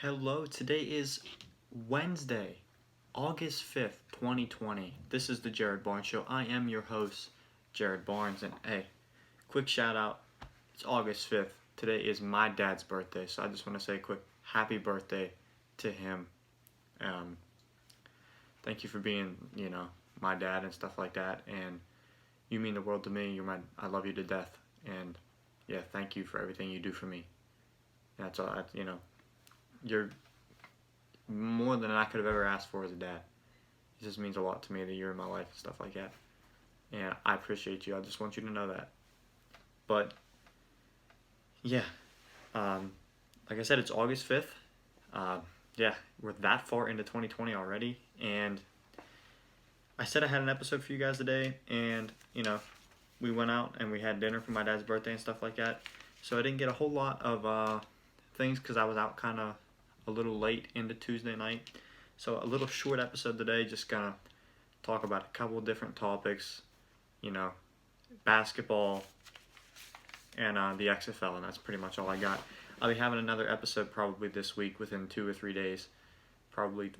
Hello, today is Wednesday, August 5th, 2020. This is the Jared Barnes Show. I am your host, Jared Barnes, and hey, quick shout out. It's August 5th. Today is my dad's birthday, so I just want to say a quick happy birthday to him. Um, Thank you for being, my dad and stuff like that, and you mean the world to me. I love you to death, and yeah, thank you for everything you do for me. That's all, you're more than I could have ever asked for as a dad. It just means a lot to me that you're in my life and stuff like that. And I appreciate you. I just want you to know that. But yeah, like I said, it's August 5th. Yeah, we're that far into 2020 already. And I said I had an episode for you guys today. And, we went out and we had dinner for my dad's birthday and stuff like that. So I didn't get a whole lot of things because I was out kind of a little late into Tuesday night. So a little short episode today, just gonna talk about a couple different topics, basketball and the XFL, and that's pretty much all I got. I'll be having another episode probably this week within 2 or 3 days. Probably,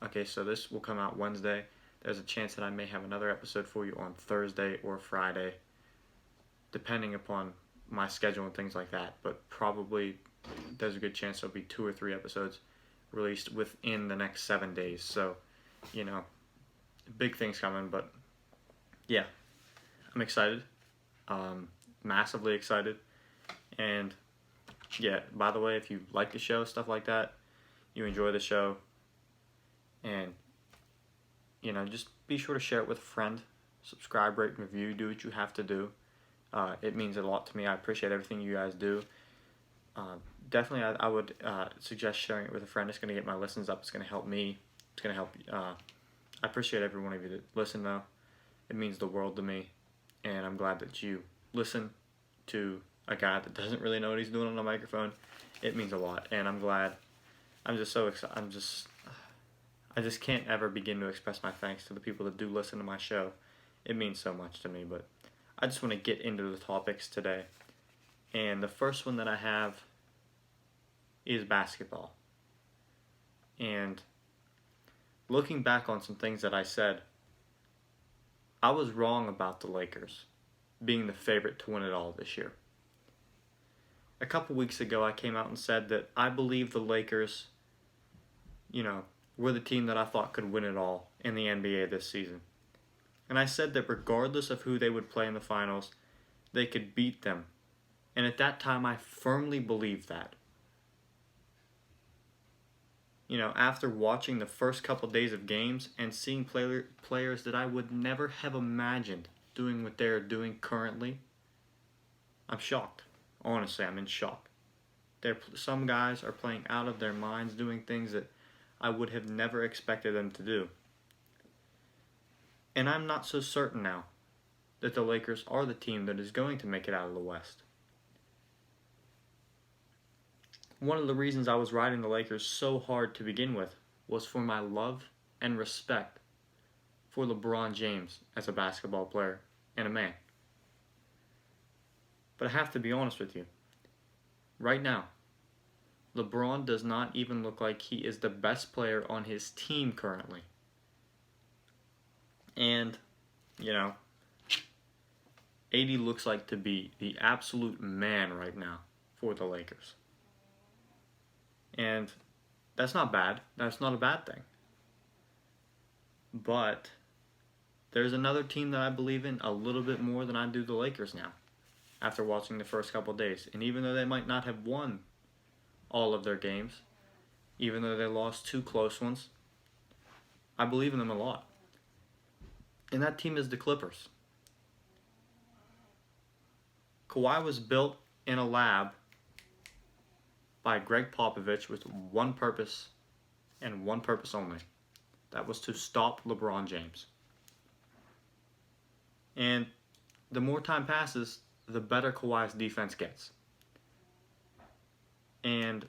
okay, so this will come out Wednesday. There's a chance that I may have another episode for you on Thursday or Friday, depending upon my schedule and things like that, but probably there's a good chance there'll be 2 or 3 episodes released within the next 7 days. So, big things coming, but yeah, I'm excited, massively excited. And yeah, by the way, if you like the show, stuff like that, you enjoy the show, and just be sure to share it with a friend, subscribe, rate, and review, do what you have to do. It means a lot to me. I appreciate everything you guys do. Definitely, I would suggest sharing it with a friend. It's going to get my listens up. It's going to help me. It's going to help. I appreciate every one of you that listen, though. It means the world to me, and I'm glad that you listen to a guy that doesn't really know what he's doing on a microphone. It means a lot, and I'm glad. I'm just so excited. I just can't ever begin to express my thanks to the people that do listen to my show. It means so much to me, but I just want to get into the topics today. And the first one that I have is basketball. And looking back on some things that I said, I was wrong about the Lakers being the favorite to win it all this year. A couple weeks ago, I came out and said that I believe the Lakers, were the team that I thought could win it all in the NBA this season. And I said that regardless of who they would play in the finals, they could beat them. And at that time, I firmly believed that. After watching the first couple days of games and seeing players that I would never have imagined doing what they're doing currently, I'm shocked. Honestly, I'm in shock. Some guys are playing out of their minds, doing things that I would have never expected them to do. And I'm not so certain now that the Lakers are the team that is going to make it out of the West. One of the reasons I was riding the Lakers so hard to begin with was for my love and respect for LeBron James as a basketball player and a man. But I have to be honest with you. Right now, LeBron does not even look like he is the best player on his team currently. And, AD looks like to be the absolute man right now for the Lakers. And that's not bad. That's not a bad thing. But there's another team that I believe in a little bit more than I do the Lakers now, after watching the first couple days. And even though they might not have won all of their games, even though they lost 2 close ones, I believe in them a lot. And that team is the Clippers. Kawhi was built in a lab by Greg Popovich with one purpose and one purpose only. That was to stop LeBron James. And the more time passes, the better Kawhi's defense gets. And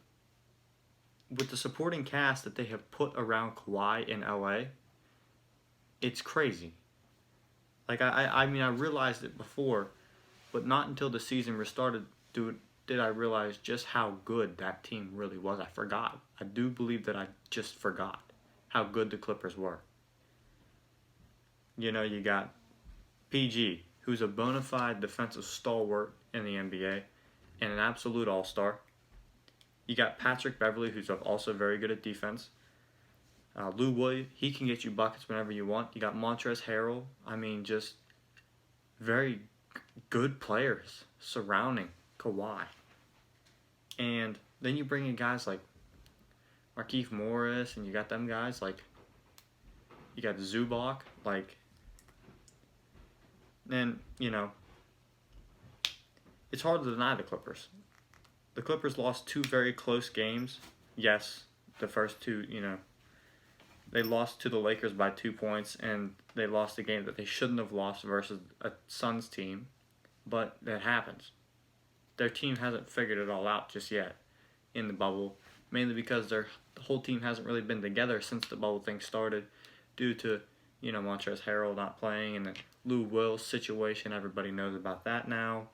with the supporting cast that they have put around Kawhi in LA, it's crazy. I realized it before, but not until the season restarted did I realize just how good that team really was. I forgot. I do believe that I just forgot how good the Clippers were. You know, you got PG, who's a bona fide defensive stalwart in the NBA and an absolute all-star. You got Patrick Beverley, who's also very good at defense. Lou Williams, he can get you buckets whenever you want. You got Montrezl Harrell. I mean, just very good players surrounding Kawhi. And then you bring in guys like Markieff Morris, and you got them guys like, you got Zubac, like, and, you know, it's hard to deny the Clippers. The Clippers lost 2 very close games. Yes, the first 2, you know, they lost to the Lakers by 2 points, and they lost a game that they shouldn't have lost versus a Suns team, but that happens. Their team hasn't figured it all out just yet in the bubble, mainly because the whole team hasn't really been together since the bubble thing started due to, you know, Montrezl Harrell not playing and the Lou Will situation. Everybody knows about that now.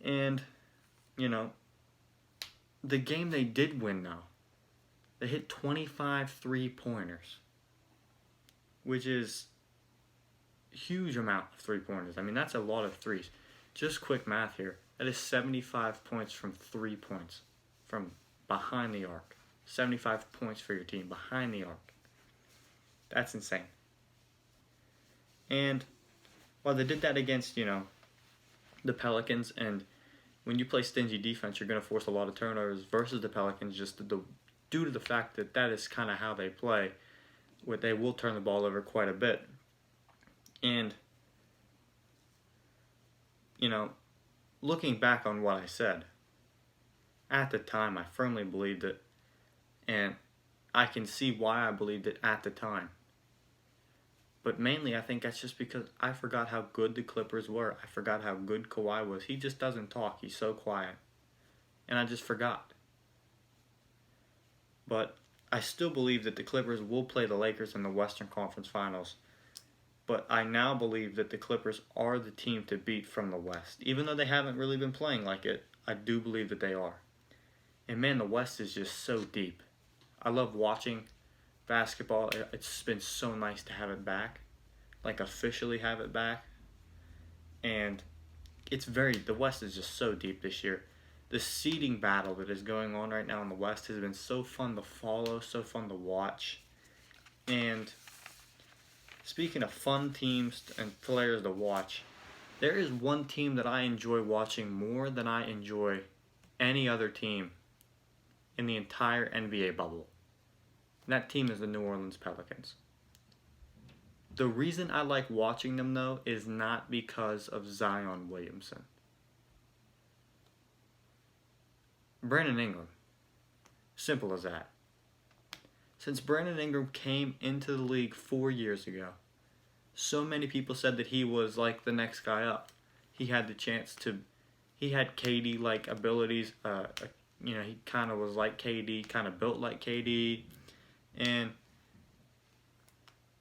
And, you know, the game they did win, though, they hit 25 3-pointers, which is a huge amount of 3-pointers. I mean, that's a lot of threes. Just quick math here. That is 75 points from 3 points from behind the arc. 75 points for your team behind the arc. That's insane. And while they did that against, you know, the Pelicans, and when you play stingy defense, you're going to force a lot of turnovers versus the Pelicans just due to the fact that that is kind of how they play, where they will turn the ball over quite a bit. And, you know, looking back on what I said, at the time I firmly believed it, and I can see why I believed it at the time. But mainly I think that's just because I forgot how good the Clippers were. I forgot how good Kawhi was. He just doesn't talk. He's so quiet. And I just forgot. But I still believe that the Clippers will play the Lakers in the Western Conference Finals. But I now believe that the Clippers are the team to beat from the West. Even though they haven't really been playing like it, I do believe that they are. And man, the West is just so deep. I love watching basketball. It's been so nice to have it back. Like, officially have it back. And the West is just so deep this year. The seeding battle that is going on right now in the West has been so fun to follow, so fun to watch. And speaking of fun teams and players to watch, there is one team that I enjoy watching more than I enjoy any other team in the entire NBA bubble. And that team is the New Orleans Pelicans. The reason I like watching them, though, is not because of Zion Williamson. Brandon Ingram. Simple as that. Since Brandon Ingram came into the league 4 years ago, so many people said that he was like the next guy up. He had KD-like abilities. You know, he kind of was like KD, kind of built like KD. And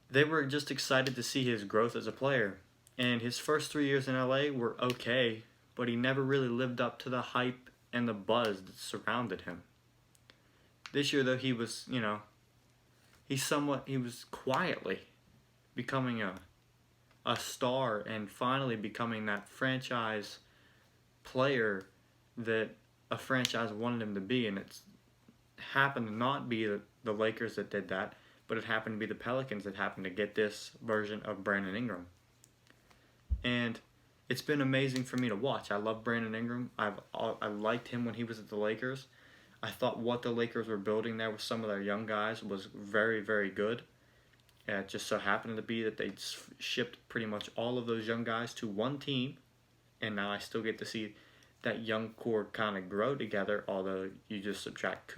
they were just excited to see his growth as a player. And his first 3 years in LA were okay, but he never really lived up to the hype and the buzz that surrounded him. This year, though, he was, you know, he was quietly becoming a star and finally becoming that franchise player that a franchise wanted him to be. And it's happened to not be the Lakers that did that, but it happened to be the Pelicans that happened to get this version of Brandon Ingram. And it's been amazing for me to watch. I love Brandon Ingram. I liked him when he was at the Lakers. I thought what the Lakers were building there with some of their young guys was very, very good. It just so happened to be that they shipped pretty much all of those young guys to one team, and now I still get to see that young core kind of grow together, although you just subtract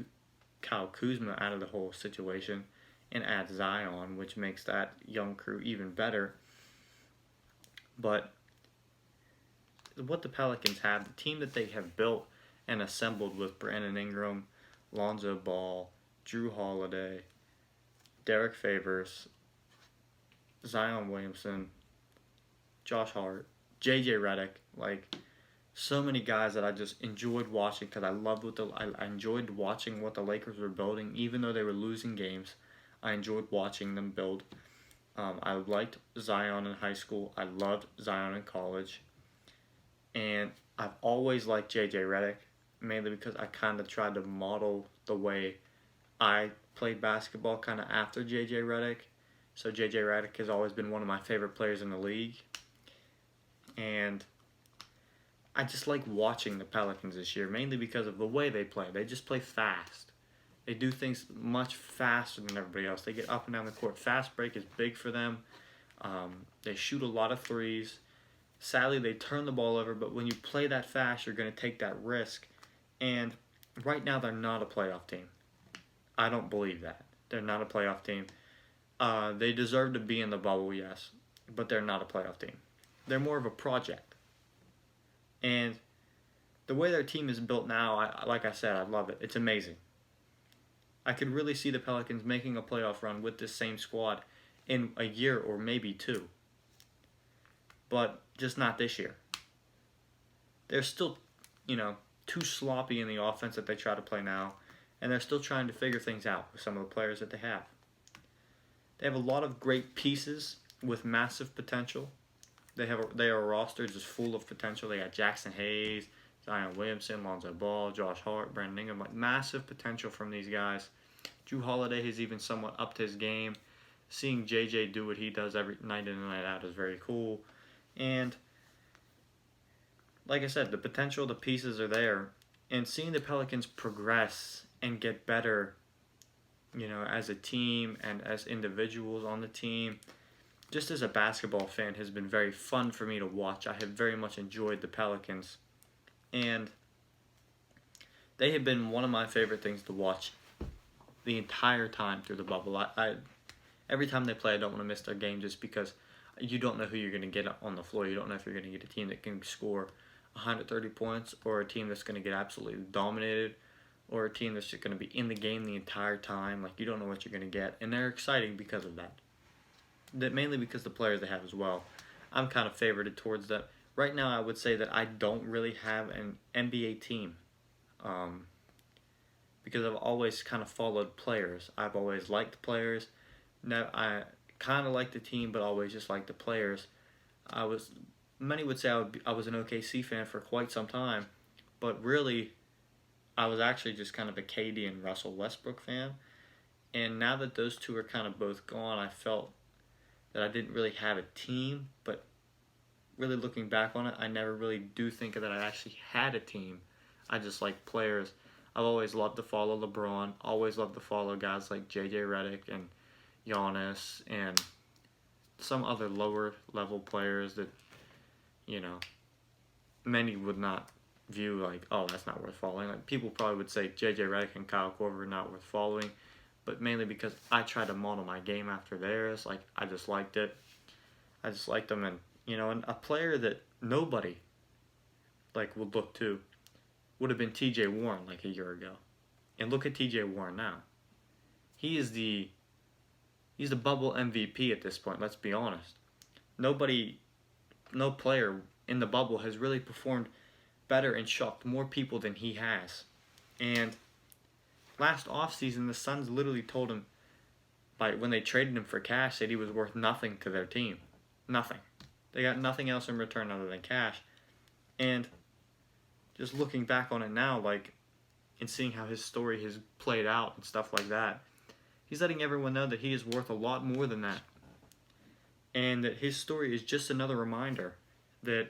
Kyle Kuzma out of the whole situation and add Zion, which makes that young crew even better. But what the Pelicans have, the team that they have built and assembled with Brandon Ingram, Lonzo Ball, Drew Holiday, Derek Favors, Zion Williamson, Josh Hart, JJ Redick, like, so many guys that I just enjoyed watching because I enjoyed watching what the Lakers were building, even though they were losing games. I enjoyed watching them build. I liked Zion in high school. I loved Zion in college, and I've always liked JJ Redick, mainly because I kind of tried to model the way I played basketball kind of after JJ Redick. So JJ Redick has always been one of my favorite players in the league, and I just like watching the Pelicans this year, mainly because of the way they play. They just play fast. They do things much faster than everybody else. They get up and down the court. Fast break is big for them. They shoot a lot of threes. Sadly, they turn the ball over, but when you play that fast, you're going to take that risk. And right now, they're not a playoff team. I don't believe that. They're not a playoff team. They deserve to be in the bubble, yes, but they're not a playoff team. They're more of a project. And the way their team is built now, like I said, I love it. It's amazing. I could really see the Pelicans making a playoff run with this same squad in a year or maybe two. But just not this year. They're still, too sloppy in the offense that they try to play now, and they're still trying to figure things out with some of the players that they have. They have a lot of great pieces with massive potential. They are a roster just full of potential. They got Jackson Hayes, Zion Williamson, Lonzo Ball, Josh Hart, Brandon Ingram. Like massive potential from these guys. Drew Holiday has even somewhat upped his game. Seeing JJ do what he does every night in and night out is very cool. And like I said, the potential, the pieces are there. And seeing the Pelicans progress and get better, as a team and as individuals on the team, just as a basketball fan, has been very fun for me to watch. I have very much enjoyed the Pelicans. And they have been one of my favorite things to watch the entire time through the bubble. I every time they play, I don't want to miss their game just because you don't know who you're going to get on the floor. You don't know if you're going to get a team that can score 130 points or a team that's going to get absolutely dominated or a team that's just going to be in the game the entire time. Like, you don't know what you're going to get. And they're exciting because of that. Mainly because the players they have as well. I'm kind of favorited towards that. Right now, I would say that I don't really have an NBA team. Because I've always kind of followed players. I've always liked players. Now, I kind of like the team, but always just like the players. Many would say I was an OKC fan for quite some time, but really, I was actually just kind of a KD and Russell Westbrook fan. And now that those two are kind of both gone, I felt that I didn't really have a team, but really looking back on it, I never really do think that I actually had a team. I just like players. I've always loved to follow LeBron, always loved to follow guys like JJ Redick and Giannis and some other lower level players that, many would not view like, oh, that's not worth following. Like, people probably would say JJ Redick and Kyle Korver are not worth following, but mainly because I try to model my game after theirs. Like, I just liked it. I just liked them, and and a player that nobody would look to would have been T.J. Warren like a year ago, and look at T.J. Warren now. He's the bubble MVP at this point. Let's be honest. No player in the bubble has really performed better and shocked more people than he has. And last offseason, the Suns literally told him, when they traded him for cash, that he was worth nothing to their team. Nothing. They got nothing else in return other than cash. And just looking back on it now, and seeing how his story has played out and stuff like that, he's letting everyone know that he is worth a lot more than that. And that his story is just another reminder that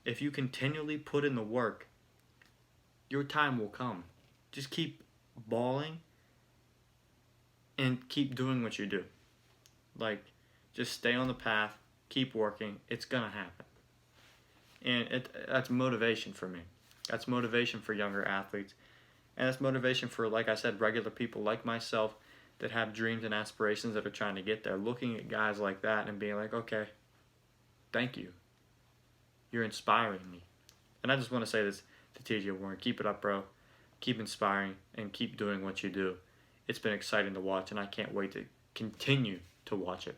if you continually put in the work, your time will come. Just keep balling and keep doing what you do. Just stay on the path, keep working. It's going to happen. And that's motivation for me. That's motivation for younger athletes. And that's motivation for, like I said, regular people like myself that have dreams and aspirations that are trying to get there. Looking at guys like that and being like, okay, thank you. You're inspiring me. And I just want to say this to T.J. Warren. Keep it up, bro. Keep inspiring and keep doing what you do. It's been exciting to watch, and I can't wait to continue to watch it.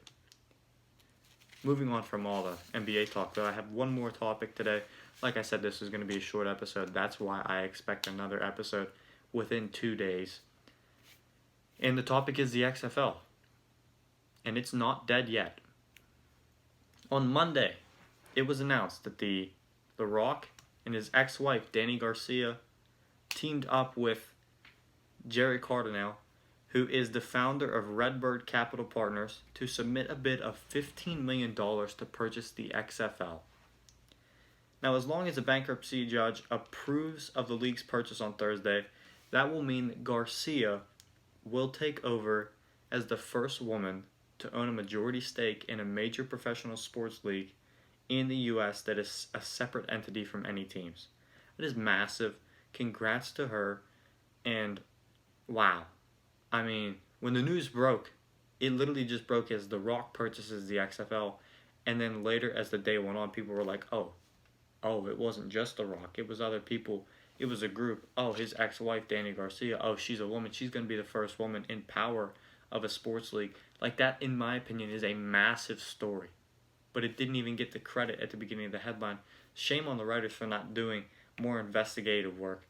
Moving on from all the NBA talk, though, I have one more topic today. like I said, this is going to be a short episode. That's why I expect another episode within 2 days. And the topic is the XFL. And it's not dead yet. On Monday, it was announced that The Rock and his ex-wife, Danny Garcia, teamed up with Jerry Cardinale, who is the founder of Redbird Capital Partners, to submit a bid of $15 million to purchase the XFL. Now, as long as a bankruptcy judge approves of the league's purchase on Thursday, that will mean that Garcia will take over as the first woman to own a majority stake in a major professional sports league in the U.S. that is a separate entity from any teams. It is massive. Congrats to her. And wow. I mean, when the news broke, it literally just broke as The Rock purchases the XFL. And then later, as the day went on, people were like, oh, it wasn't just The Rock. It was other people. It was a group. Oh, his ex-wife, Danny Garcia. Oh, she's a woman. She's going to be the first woman in power of a sports league. Like, that, in my opinion, is a massive story. But it didn't even get the credit at the beginning of the headline. Shame on the writers for not doing more investigative work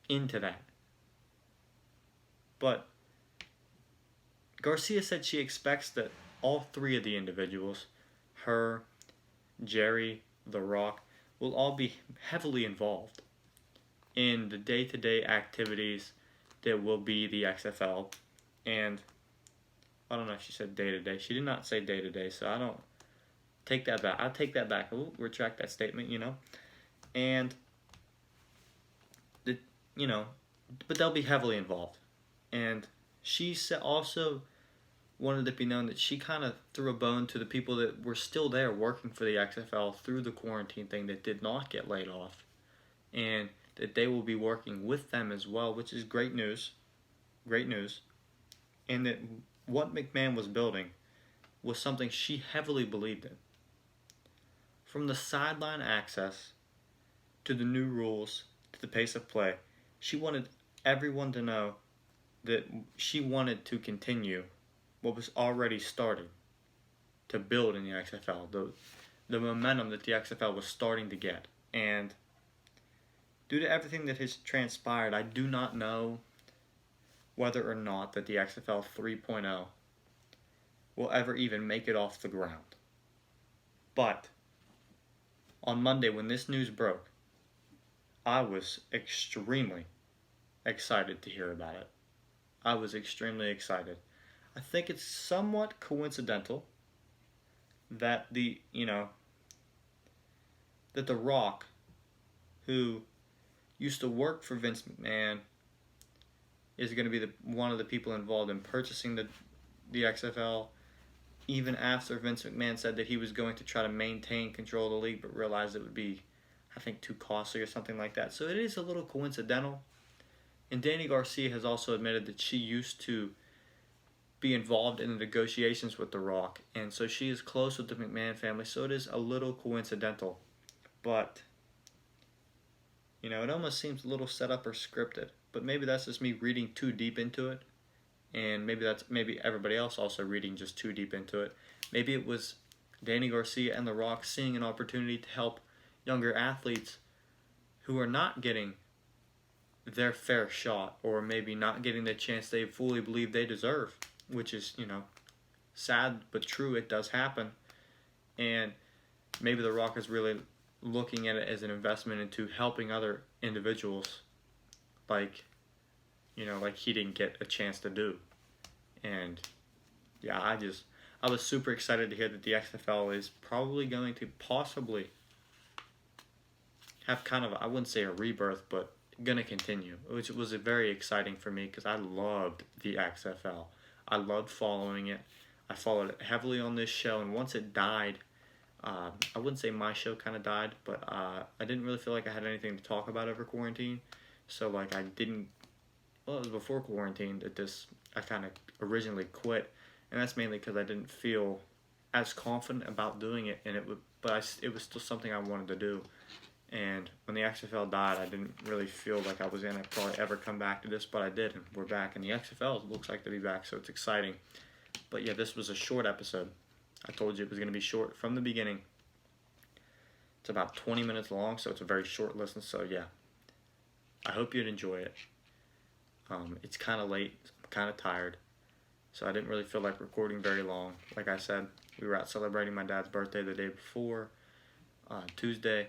into that. But Garcia said she expects that all three of the individuals, her, Jerry, The Rock, will all be heavily involved in the day-to-day activities that will be the XFL. And I don't know if she said day-to-day. She did not say day-to-day, so I don't take that back. I'll take that back. I'll retract that statement, And, but they'll be heavily involved. And she also wanted it to be known that she kind of threw a bone to the people that were still there working for the XFL through the quarantine thing that did not get laid off. And that they will be working with them as well, which is great news. Great news. And that what McMahon was building was something she heavily believed in. From the sideline access to the new rules to the pace of play, she wanted everyone to know that she wanted to continue what was already starting to build in the XFL, the momentum that the XFL was starting to get. And due to everything that has transpired, I do not know whether or not that the XFL 3.0 will ever even make it off the ground. But on Monday, when this news broke, I was extremely excited to hear about it. I was extremely excited. I think it's somewhat coincidental that The Rock, who used to work for Vince McMahon, is going to be one of the people involved in purchasing the XFL, even after Vince McMahon said that he was going to try to maintain control of the league, but realized it would be, I think, too costly or something like that. So it is a little coincidental. And Danny Garcia has also admitted that she used to be involved in the negotiations with The Rock, and so she is close with the McMahon family, so it is a little coincidental. But, it almost seems a little set up or scripted. But maybe that's just me reading too deep into it, and maybe everybody else also reading just too deep into it. Maybe it was Danny Garcia and The Rock seeing an opportunity to help younger athletes who are not getting their fair shot, or maybe not getting the chance they fully believe they deserve, which is, sad but true. It does happen. And maybe The Rock is really looking at it as an investment into helping other individuals like he didn't get a chance to do. And yeah, I was super excited to hear that the XFL is probably going to possibly have kind of, I wouldn't say a rebirth, but going to continue, which was very exciting for me because I loved the XFL. I loved following it. I followed it heavily on this show, and once it died, I wouldn't say my show kind of died, but I didn't really feel like I had anything to talk about over quarantine. So it was before quarantine that I kind of originally quit, and that's mainly because I didn't feel as confident about doing it, and it was still something I wanted to do. And when the XFL died, I didn't really feel like I was going to probably ever come back to this, but I did, and we're back. And the XFL looks like to be back, so it's exciting. But yeah, this was a short episode. I told you it was going to be short from the beginning. It's about 20 minutes long, so it's a very short listen. So yeah, I hope you'd enjoy it. It's kind of late. I'm kind of tired. So I didn't really feel like recording very long. Like I said, we were out celebrating my dad's birthday the day before, Tuesday.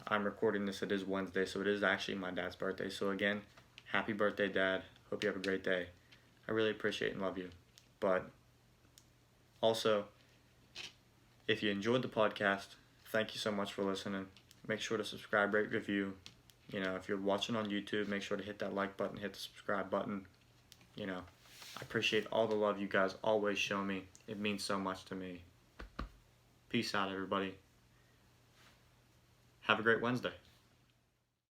I'm recording this, it is Wednesday, so it is actually my dad's birthday. So again, happy birthday, Dad. Hope you have a great day. I really appreciate and love you. But also, if you enjoyed the podcast, thank you so much for listening. Make sure to subscribe, rate, review. If you're watching on YouTube, make sure to hit that like button, hit the subscribe button. I appreciate all the love you guys always show me. It means so much to me. Peace out, everybody. Have a great Wednesday.